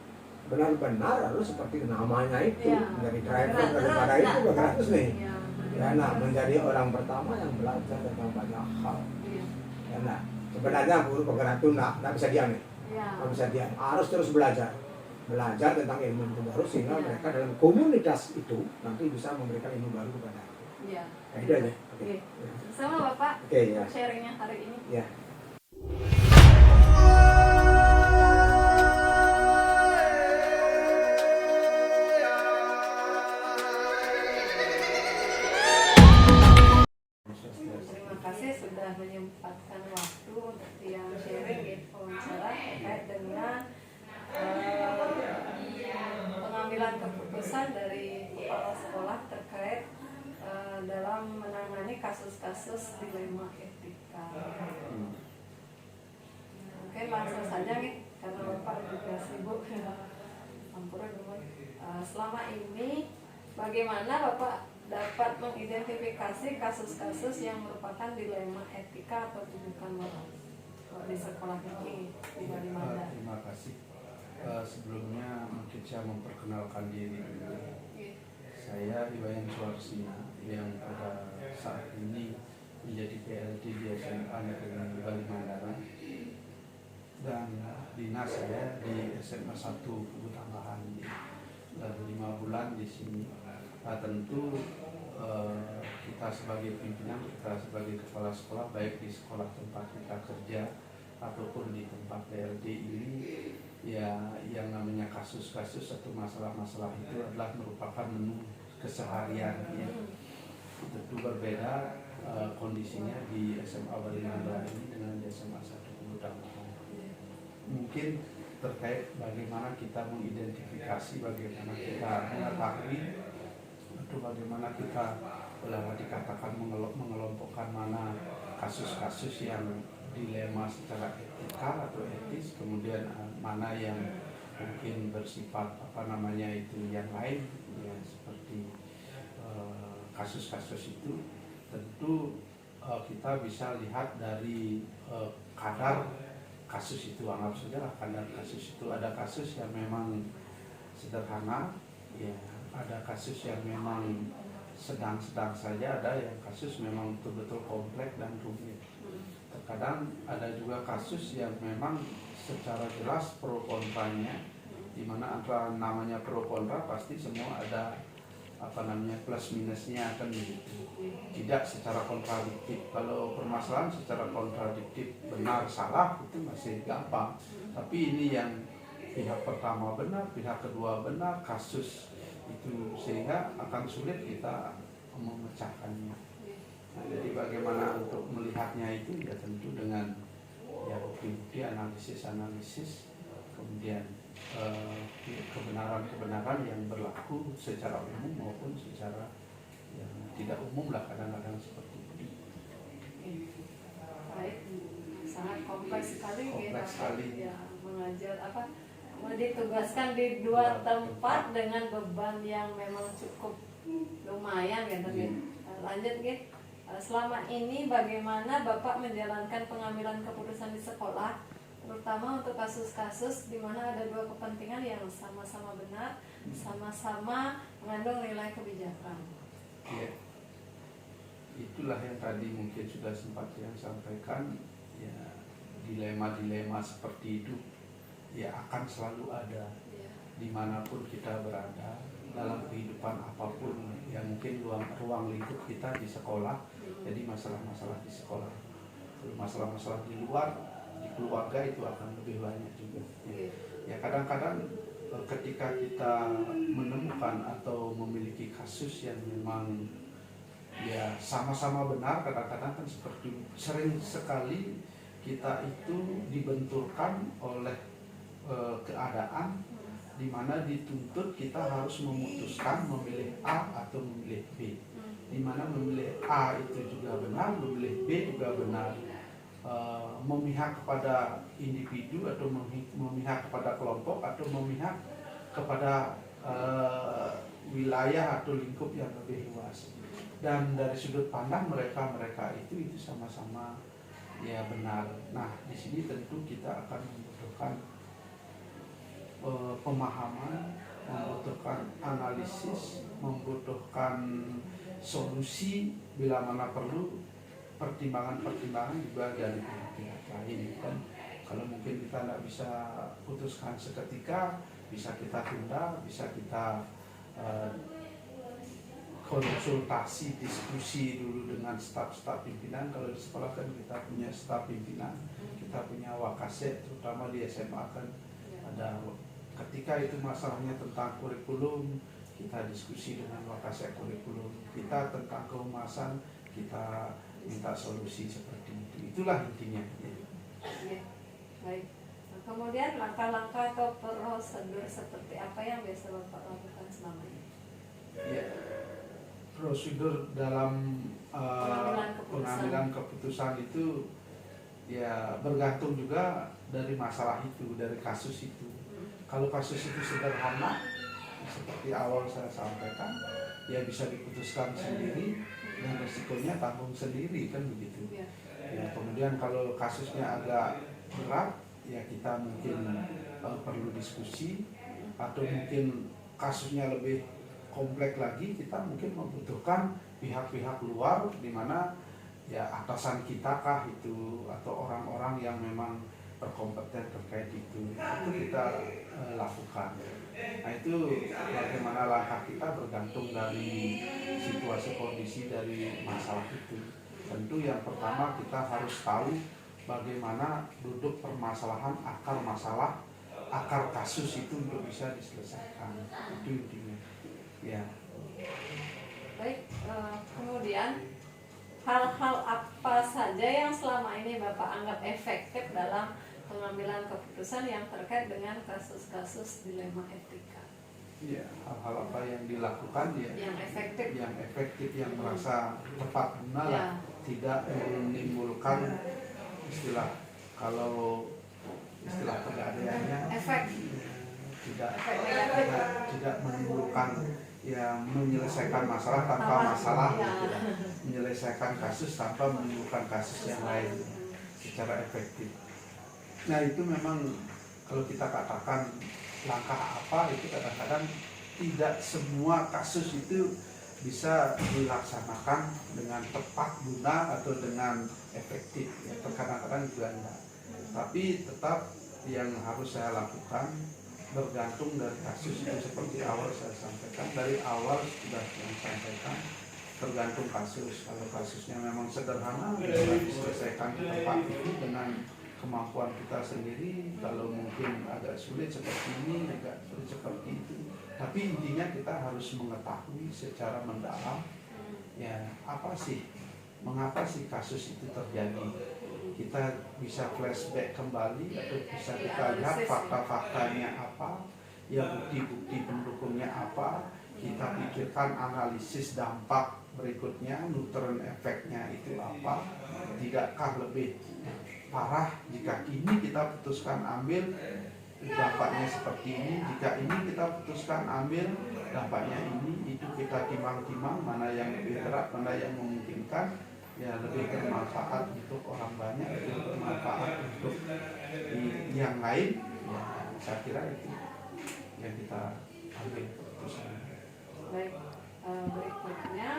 benar-benar harus seperti namanya itu, menjadi driver daripada itu bergerak terus nih. Ya, nah, menjadi orang pertama yang belajar tentang banyak hal. Ya, nah, sebenarnya guru penggerak itu nggak bisa diam nih, nggak bisa diam, harus terus belajar tentang ilmu baru sehingga mereka dalam komunitas itu nanti bisa memberikan ilmu baru kepada aku. Ya, itu aja. Oke. Sama Bapak. Ya. Sharingnya hari ini. Ya. Terima kasih sudah menyempatkan waktu untuk yang sharing wawancara terkait dengan pengambilan keputusan dari kepala sekolah terkait dalam menangani kasus-kasus dilema etika. Oke, langsung saja nih, karena Bapak juga sibuk. Selama ini bagaimana Bapak dapat mengidentifikasi kasus-kasus yang merupakan dilema etika atau tujukan moral di sekolah ini di Balimanda? Terima kasih. Sebelumnya mungkin saya memperkenalkan diri dulu. Saya Iwayan Suarsina yang pada saat ini menjadi PLT di SMA Negeri Balimanda, dan dinas saya di SMA 1 Kubu Tambahan, dan 5 bulan di sini. Tentu kita sebagai pimpinan, kita sebagai kepala sekolah, baik di sekolah tempat kita kerja ataupun di tempat PLT ini, ya yang namanya kasus-kasus atau masalah-masalah itu adalah merupakan menu keseharian ya. Tentu berbeda kondisinya di SMA Balimanda ini dengan di SMA 1 Kubu Tambahan. Mungkin terkait bagaimana kita mengidentifikasi, bagaimana kita mengetahui, atau bagaimana kita dikatakan mengelompokkan mana kasus-kasus yang dilema secara etika atau etis, kemudian mana yang mungkin bersifat yang lain ya, seperti kasus-kasus itu. Tentu kita bisa lihat dari kadar kasus itu. Anggap saja kadar kasus itu, ada kasus yang memang sederhana ya, ada kasus yang memang sedang-sedang saja, ada yang kasus memang betul-betul kompleks dan rumit. Terkadang ada juga kasus yang memang secara jelas pro kontranya, di mana antara namanya pro kontra pasti semua ada plus minusnya kan begitu. Tidak secara kontradiktif. Kalau permasalahan secara kontradiktif benar salah itu masih gampang. Tapi ini yang pihak pertama benar, pihak kedua benar, kasus itu sehingga akan sulit kita memecahkannya. Nah, jadi bagaimana untuk melihatnya itu ya tentu dengan ya bukti-bukti, analisis, kemudian kebenaran yang berlaku secara umum maupun secara yang tidak umum lah kadang-kadang seperti itu. Baik, sangat kompleks sekali Kompleks sekali. ya, mengajar ditugaskan di dua tempat dengan beban yang memang cukup lumayan ya tadi. Lanjut gitu. Selama ini bagaimana Bapak menjalankan pengambilan keputusan di sekolah, terutama untuk kasus-kasus di mana ada dua kepentingan yang sama-sama benar, sama-sama mengandung nilai kebijakan. Ya, itulah yang tadi mungkin sudah sempat yang sampaikan, ya dilema-dilema seperti itu ya akan selalu ada dimanapun kita berada dalam kehidupan apapun yang mungkin ruang lingkup kita di sekolah. Jadi masalah-masalah di sekolah, masalah-masalah di luar, di keluarga itu akan lebih banyak juga. Ya kadang-kadang ketika kita menemukan atau memiliki kasus yang memang ya sama-sama benar, kadang-kadang kan seperti sering sekali kita itu dibenturkan oleh keadaan di mana dituntut kita harus memutuskan memilih A atau memilih B. Di mana memilih A itu juga benar, memilih B juga benar. Memihak kepada individu atau memihak kepada kelompok atau memihak kepada wilayah atau lingkup yang lebih luas. Dan dari sudut pandang mereka itu sama-sama ya benar. Nah, di sini tentu kita akan membutuhkan pemahaman, membutuhkan analisis, membutuhkan solusi bila mana perlu, pertimbangan-pertimbangan juga dari pihak lain kan. Kalau mungkin kita tidak bisa putuskan seketika, bisa kita tunda, bisa kita konsultasi, diskusi dulu dengan staf-staf pimpinan. Kalau di sekolah kan kita punya staf pimpinan, kita punya wakasek, terutama di SMA kan ada. Ketika itu masalahnya tentang kurikulum, kita diskusi dengan wakasek kurikulum. Kita tentang kehumasan, kita minta solusi seperti itu. Itulah intinya. Ya, baik. Nah, kemudian langkah-langkah atau prosedur seperti apa yang biasa Bapak lakukan selama ini? Ya, prosedur dalam pengambilan keputusan itu ya bergantung juga dari masalah itu, dari kasus itu. Kalau kasus itu sederhana, seperti awal saya sampaikan, ya bisa diputuskan sendiri dan resikonya tanggung sendiri kan begitu. Ya, kemudian kalau kasusnya agak berat, ya kita mungkin perlu diskusi, atau mungkin kasusnya lebih kompleks lagi, kita mungkin membutuhkan pihak-pihak luar di mana ya atasan kita kah itu atau orang-orang yang memang berkompeten terkait itu kita lakukan. Nah itu bagaimana langkah kita bergantung dari situasi kondisi dari masalah itu. Tentu yang pertama kita harus tahu bagaimana duduk permasalahan akar masalah, akar kasus itu untuk bisa diselesaikan. Itu intinya. Ya. Baik, kemudian hal-hal apa saja yang selama ini Bapak anggap efektif dalam pengambilan keputusan yang terkait dengan kasus-kasus dilema etika? Ya, hal-hal apa yang dilakukan ya yang efektif, yang merasa tepat guna lah, tidak menimbulkan istilah kegadeannya tidak menimbulkan ya menyelesaikan masalah tanpa masalah gitu ya. Menyelesaikan kasus tanpa menimbulkan kasus yang lain secara efektif. Nah itu memang kalau kita katakan langkah apa itu kadang-kadang tidak semua kasus itu bisa dilaksanakan dengan tepat guna atau dengan efektif ya, kadang-kadang juga enggak. Tapi tetap yang harus saya lakukan bergantung dari kasus itu seperti awal saya sampaikan. Dari awal sudah saya sampaikan, tergantung kasus. Kalau kasusnya memang sederhana bisa diselesaikan di tempat itu dengan kemampuan kita sendiri. Kalau mungkin agak sulit seperti ini, agak sulit seperti itu, tapi intinya kita harus mengetahui secara mendalam ya apa sih, mengapa sih kasus itu terjadi. Kita bisa flashback kembali atau bisa kita lihat fakta-faktanya apa, ya bukti-bukti pendukungnya apa, kita pikirkan analisis dampak berikutnya, Newton efeknya itu apa, tidakkah lebih parah jika ini kita putuskan ambil dampaknya seperti ini, jika ini kita putuskan ambil dampaknya ini, itu kita timbang-timbang mana yang lebih berat, mana yang memungkinkan, ya lebih bermanfaat untuk orang banyak, lebih bermanfaat untuk yang lain, ya saya kira itu yang kita ambil keputusan. Baik, berikutnya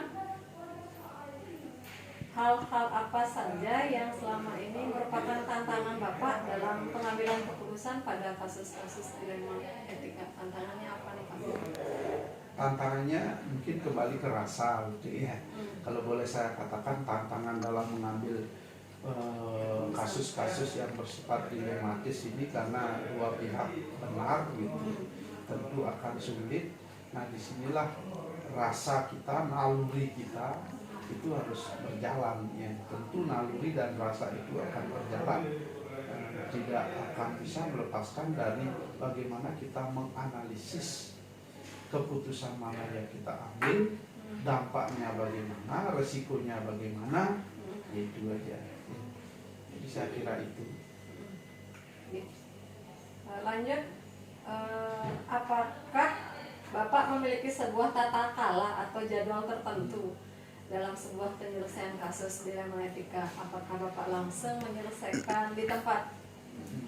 hal-hal apa saja yang selama ini merupakan tantangan Bapak dalam pengambilan keputusan pada kasus-kasus dilema etika? Tantangannya apa nih Pak? Tantangannya mungkin kembali ke rasa gitu ya. Kalau boleh saya katakan, tantangan dalam mengambil kasus-kasus yang bersifat dilematis ini karena dua pihak benar gitu, tentu akan sulit. Nah disinilah rasa kita, naluri kita itu harus berjalan ya. Tentu naluri dan rasa itu akan berjalan, tidak akan bisa melepaskan dari bagaimana kita menganalisis keputusan mana yang kita ambil, dampaknya bagaimana, resikonya bagaimana, itu aja. Jadi saya kira itu. Lanjut, apakah Bapak memiliki sebuah tata kala atau jadwal tertentu dalam sebuah penyelesaian kasus dilema etika? Apakah Bapak langsung menyelesaikan di tempat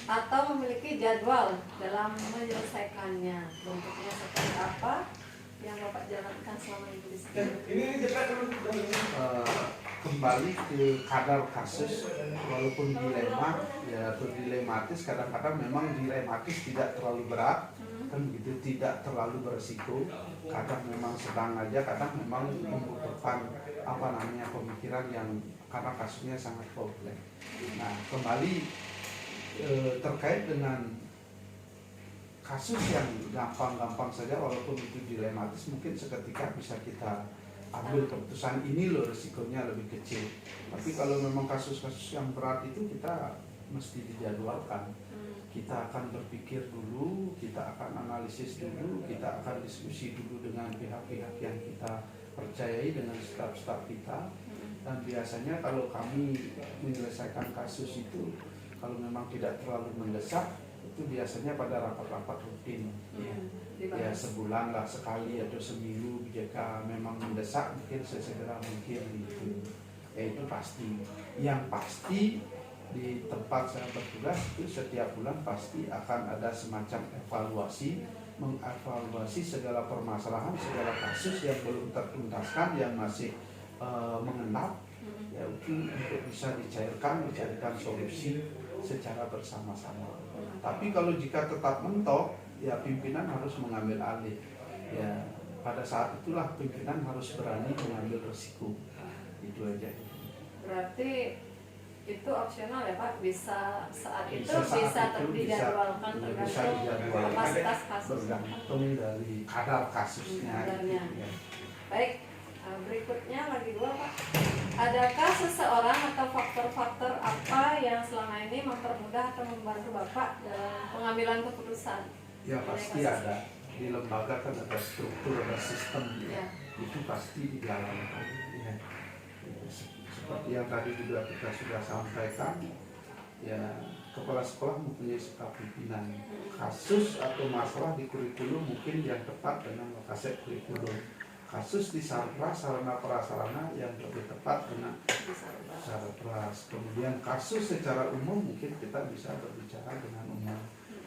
atau memiliki jadwal dalam menyelesaikannya? Bentuknya seperti apa yang Bapak jalankan selama ini di sini? Kembali ke kadar kasus, walaupun dilema ya atau dilematis, kadang-kadang memang dilematis tidak terlalu berat, kan gitu, tidak terlalu beresiko, kadang memang sedang aja, kadang memang membutuhkan pemikiran yang karena kasusnya sangat kompleks. Nah kembali terkait dengan kasus yang gampang-gampang saja, walaupun itu dilematis, mungkin seketika bisa kita ambil keputusan, ini loh resikonya lebih kecil. Tapi kalau memang kasus-kasus yang berat itu kita mesti dijadwalkan. Kita akan berpikir dulu, kita akan analisis dulu, kita akan diskusi dulu dengan pihak-pihak yang kita percayai, dengan staf-staf kita. Dan biasanya kalau kami menyelesaikan kasus itu, kalau memang tidak terlalu mendesak, itu biasanya pada rapat-rapat rutin ya sebulan lah sekali atau seminggu. Jika memang mendesak mungkin sesegera mungkin gitu. Ya itu pasti. Yang pasti di tempat saya bertugas itu setiap bulan pasti akan ada semacam evaluasi, mengevaluasi segala permasalahan, segala kasus yang belum tertuntaskan, yang masih mengenap, ya itu untuk bisa dicarikan solusi secara bersama-sama. Tapi kalau jika tetap mentok, ya pimpinan harus mengambil alih. Ya pada saat itulah pimpinan harus berani mengambil risiko. Itu aja. Berarti itu opsional ya Pak, bisa saat itu bisa dijadwalkan tergantung kapasitas kasus, bergantung dari kadar kasusnya. Ya. Baik, berikutnya lagi dua Pak. Adakah seseorang atau faktor-faktor apa yang selama ini mempermudah atau membantu Bapak dalam pengambilan keputusan? Ya pasti ada. Di lembaga kan ada struktur, ada sistem ya. Itu pasti dijalankan ya. Seperti yang tadi juga kita sudah sampaikan, ya kepala sekolah mempunyai sikap pimpinan. Kasus atau masalah di kurikulum mungkin yang tepat dengan lokasi kurikulum. Kasus di sarana prasarana yang lebih tepat dengan sarpras. Kemudian kasus secara umum mungkin kita bisa berbicara dengan umum.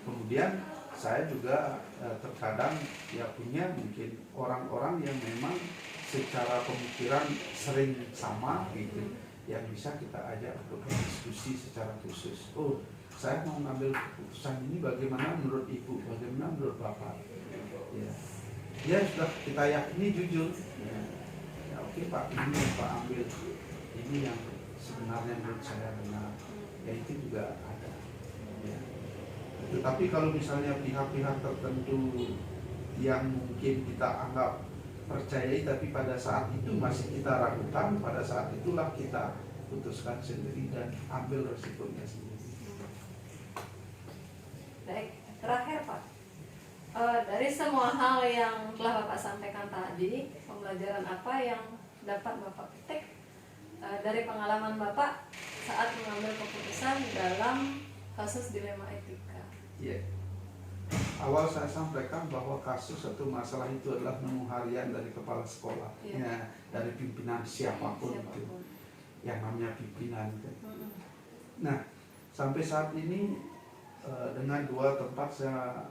Kemudian saya juga terkadang ya punya mungkin orang-orang yang memang secara pemikiran sering sama gitu, yang bisa kita ajak untuk berdiskusi secara khusus. Oh saya mau ngambil keputusan ini bagaimana menurut ibu, bagaimana menurut bapak. Ya, ya sudah kita yakini jujur. Ya, ya oke Pak, ini yang Pak ambil, ini yang sebenarnya menurut saya benar. Ya itu juga ada. Ya. Tetapi kalau misalnya pihak-pihak tertentu yang mungkin kita anggap percayai, tapi pada saat itu masih kita ragukan, pada saat itulah kita putuskan sendiri dan ambil resikonya sendiri. Baik, terakhir Pak, dari semua hal yang telah Bapak sampaikan tadi, pembelajaran apa yang dapat Bapak petik dari pengalaman Bapak saat mengambil keputusan dalam kasus dilema etika? Ya. Awal saya sampaikan bahwa kasus atau masalah itu adalah menu harian dari kepala sekolah, Ya. ya, dari pimpinan siapapun itu, yang namanya pimpinan. Nah, sampai saat ini dengan 2 tempat saya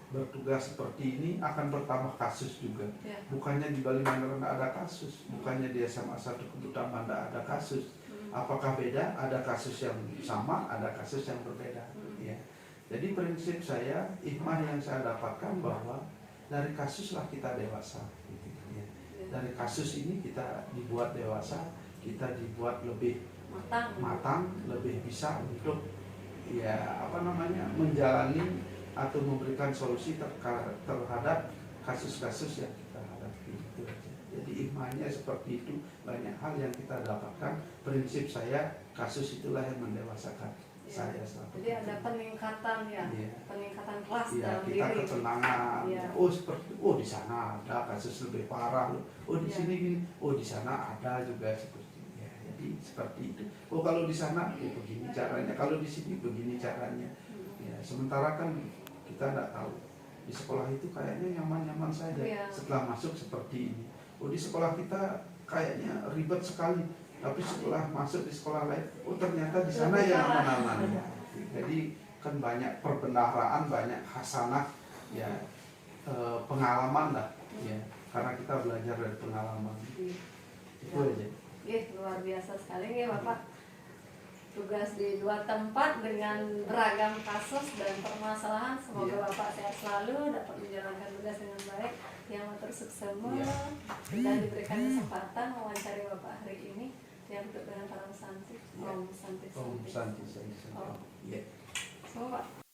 bertugas seperti ini akan bertambah kasus juga. Ya. Bukannya di Bali Mandara tidak ada kasus, bukannya di SMA 1 Kebutaman tidak ada kasus. Apakah beda? Ada kasus yang sama, ada kasus yang berbeda. Ya. Jadi prinsip saya, hikmah yang saya dapatkan bahwa dari kasuslah kita dewasa. Gitu, ya. Dari kasus ini kita dibuat dewasa, kita dibuat lebih matang, lebih bisa untuk menjalani atau memberikan solusi terhadap kasus-kasus yang kita hadapi. Itu aja. Jadi hikmahnya seperti itu, banyak hal yang kita dapatkan. Prinsip saya, kasus itulah yang mendewasakan saya selama. Jadi ada peningkatan peningkatan kelas dalam kita diri. ketenangan. Ya. Di sana ada kasus lebih parah. Di sini gini. Di sana ada juga seperti ini. Ya, jadi seperti itu. Kalau di sana begini caranya, kalau di sini begini caranya. Ya, sementara kan kita tidak tahu. Di sekolah itu kayaknya nyaman-nyaman saja. Ya. Setelah masuk seperti ini. Di sekolah kita kayaknya ribet sekali. Tapi setelah masuk di sekolah lain, ternyata di sana yang aman-aman. Jadi kan banyak perbendaharaan, banyak hasanah, ya pengalaman lah, ya karena kita belajar dari pengalaman. Itu aja. Luar biasa sekali ya Bapak. Tugas di 2 tempat dengan beragam kasus dan permasalahan. Semoga Bapak sehat selalu, dapat menjalankan tugas dengan baik. Yang matur suksema dan diberikan kesempatan mewawancari Bapak hari ini. Yang untuk dengan para santi, Om Santi. Om Santi. Semua Pak.